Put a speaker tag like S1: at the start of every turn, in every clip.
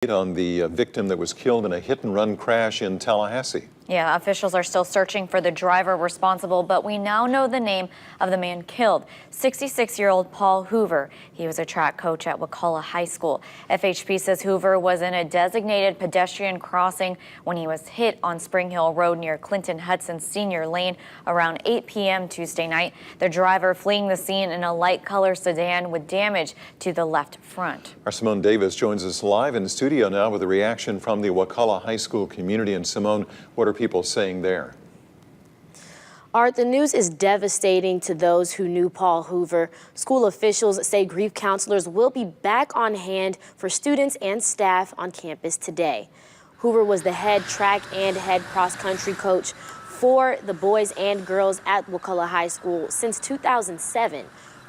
S1: On the victim that was killed in a hit-and-run crash in Tallahassee.
S2: Yeah, officials are still searching for the driver responsible, but we now know the name of the man killed, 66-year-old Paul Hoover. He was a track coach at Wakulla High School. FHP says Hoover was in a designated pedestrian crossing when he was hit on Spring Hill Road near Clinton Hudson Senior Lane around 8 p.m. Tuesday night. The driver fleeing the scene in a light-color sedan with damage to the left front.
S1: Our Simone Davis joins us live in the studio now with a reaction from the Wakulla High School community. And Simone, what are people saying there?
S3: Art, the news is devastating to those who knew Paul Hoover. School officials say grief counselors will be back on hand for students and staff on campus today. Hoover was the head track and head cross-country coach for the boys and girls at Wakulla High School since 2007.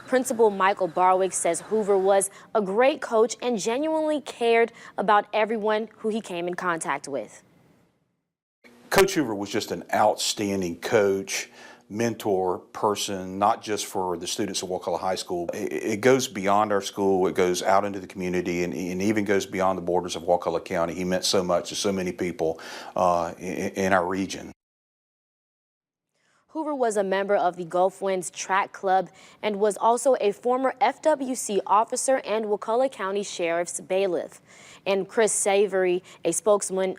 S3: Principal Michael Barwick says Hoover was a great coach and genuinely cared about everyone who he came in contact with.
S4: Coach Hoover was just an outstanding coach, mentor, person, not just for the students at Wakulla High School. It goes beyond our school, it goes out into the community, and even goes beyond the borders of Wakulla County. He meant so much to so many people in our region.
S3: Hoover was a member of the Gulf Winds Track Club and was also a former FWC officer and Wakulla County Sheriff's bailiff. And Chris Savory, a spokesman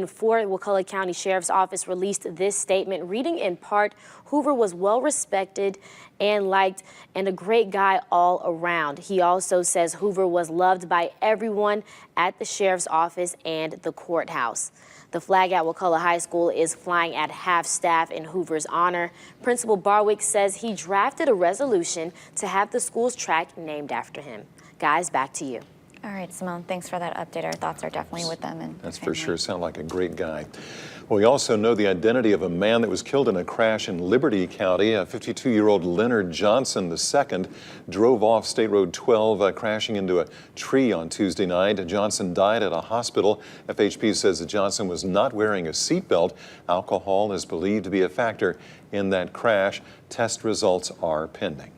S3: for Wakulla County Sheriff's Office, released this statement, reading in part, Hoover was well respected and liked and a great guy all around. He also says Hoover was loved by everyone at the Sheriff's Office and the courthouse. The flag at Wakulla High School is flying at half-staff in Hoover's honor. Principal Barwick says he drafted a resolution to have the school's track named after him. Guys, back to you.
S2: All right, Simone, thanks for that update. Our thoughts are definitely with them. And
S1: that's for sure. Sound like a great guy. Well, we also know the identity of a man that was killed in a crash in Liberty County. A 52-year-old Leonard Johnson II drove off State Road 12, crashing into a tree on Tuesday night. Johnson died at a hospital. FHP says that Johnson was not wearing a seatbelt. Alcohol is believed to be a factor in that crash. Test results are pending.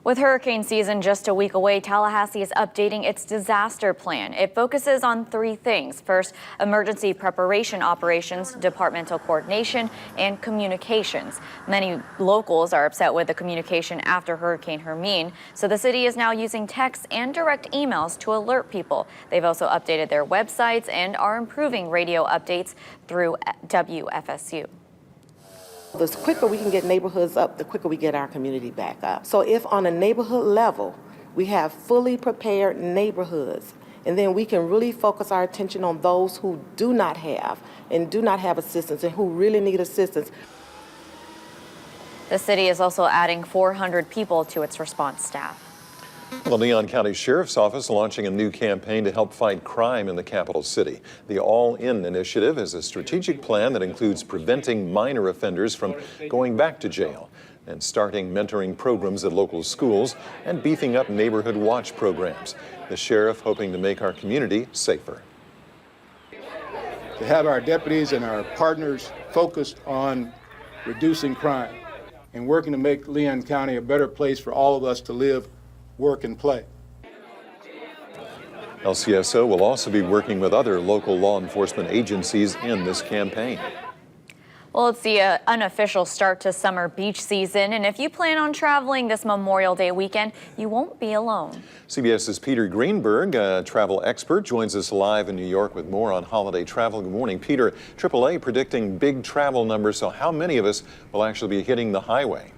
S2: With hurricane season just a week away, Tallahassee is updating its disaster plan. It focuses on three things. First, emergency preparation operations, departmental coordination, and communications. Many locals are upset with the communication after Hurricane Hermine, so the city is now using texts and direct emails to alert people. They've also updated their websites and are improving radio updates through WFSU.
S5: The quicker we can get neighborhoods up, the quicker we get our community back up. So if on a neighborhood level, we have fully prepared neighborhoods, and then we can really focus our attention on those who do not have assistance and who really need assistance.
S2: The city is also adding 400 people to its response staff.
S1: Well, the Leon County Sheriff's Office launching a new campaign to help fight crime in the capital city. The All In initiative is a strategic plan that includes preventing minor offenders from going back to jail and starting mentoring programs at local schools and beefing up neighborhood watch programs. The sheriff hoping to make our community safer.
S6: To have our deputies and our partners focused on reducing crime and working to make Leon County a better place for all of us to live, work, and play.
S1: LCSO will also be working with other local law enforcement agencies in this campaign.
S2: Well, it's the unofficial start to summer beach season, and if you plan on traveling this Memorial Day weekend, you won't be alone.
S1: CBS's Peter Greenberg, a travel expert, joins us live in New York with more on holiday travel. Good morning, Peter. AAA predicting big travel numbers, so how many of us will actually be hitting the highway?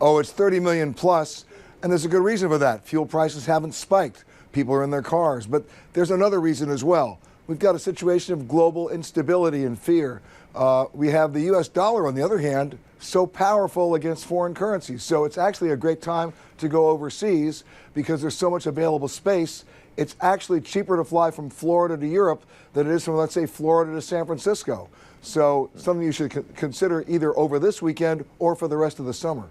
S7: Oh, it's 30 million plus. And there's a good reason for that. Fuel prices haven't spiked. People are in their cars. But there's another reason as well. We've got a situation of global instability and fear. We have the U.S. dollar, on the other hand, so powerful against foreign currencies. So it's actually a great time to go overseas because there's so much available space. It's actually cheaper to fly from Florida to Europe than it is from, let's say, Florida to San Francisco. So something you should consider either over this weekend or for the rest of the summer.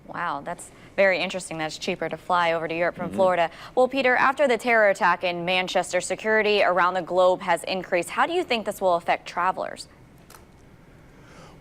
S2: Wow, that's very interesting. That's cheaper to fly over to Europe from Florida. Well, Peter, after the terror attack in Manchester, security around the globe has increased. How do you think this will affect travelers?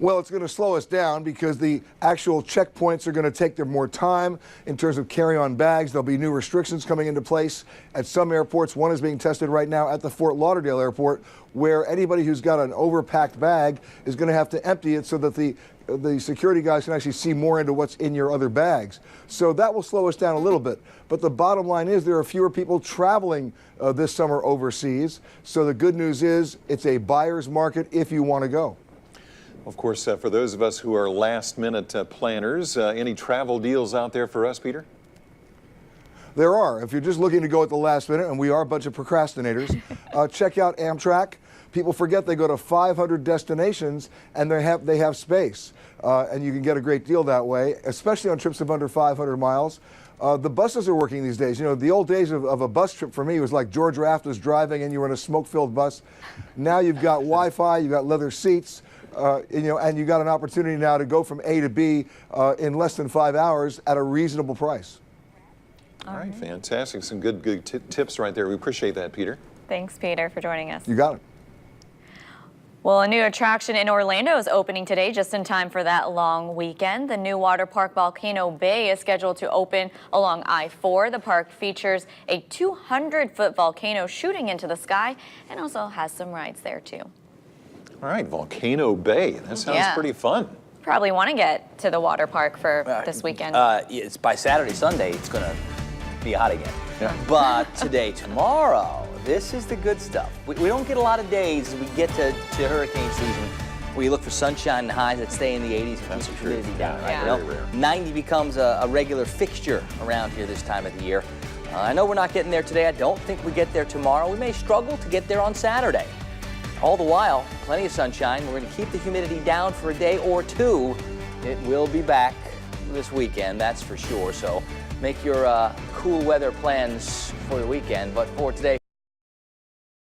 S7: Well, it's going to slow us down because the actual checkpoints are going to take them more time in terms of carry-on bags. There'll be new restrictions coming into place at some airports. One is being tested right now at the Fort Lauderdale airport, where anybody who's got an overpacked bag is going to have to empty it so that the security guys can actually see more into what's in your other bags. So that will slow us down a little bit. But the bottom line is there are fewer people traveling this summer overseas. So the good news is it's a buyer's market if you want to go.
S1: Of course, for those of us who are last-minute planners, any travel deals out there for us, Peter?
S7: There are. If you're just looking to go at the last minute, and we are a bunch of procrastinators, check out Amtrak. People forget they go to 500 destinations, and they have space. And you can get a great deal that way, especially on trips of under 500 miles. The buses are working these days. You know, the old days of a bus trip for me was like George Raft was driving and you were in a smoke-filled bus. Now you've got Wi-Fi, you've got leather seats, and you got an opportunity now to go from A to B in less than 5 hours at a reasonable price.
S1: All right, fantastic. Some good tips right there. We appreciate that, Peter.
S2: Thanks, Peter, for joining us.
S7: You got it.
S2: Well, a new attraction in Orlando is opening today just in time for that long weekend. The new water park Volcano Bay is scheduled to open along I-4. The park features a 200-foot volcano shooting into the sky and also has some rides there, too.
S1: All right, Volcano Bay. That sounds pretty fun.
S2: Probably want to get to the water park for this weekend.
S8: It's by Saturday, Sunday, it's going to be hot again.
S1: Yeah.
S8: But today, tomorrow, this is the good stuff. We don't get a lot of days as we get to hurricane season where you look for sunshine and highs that stay in the 80s and keep the humidity down. Right?
S1: Yeah. Very rare.
S8: 90 becomes a regular fixture around here this time of the year. I know we're not getting there today. I don't think we get there tomorrow. We may struggle to get there on Saturday. All the while, plenty of sunshine. We're going to keep the humidity down for a day or two. It will be back this weekend, that's for sure. So make your cool weather plans for the weekend. But for today,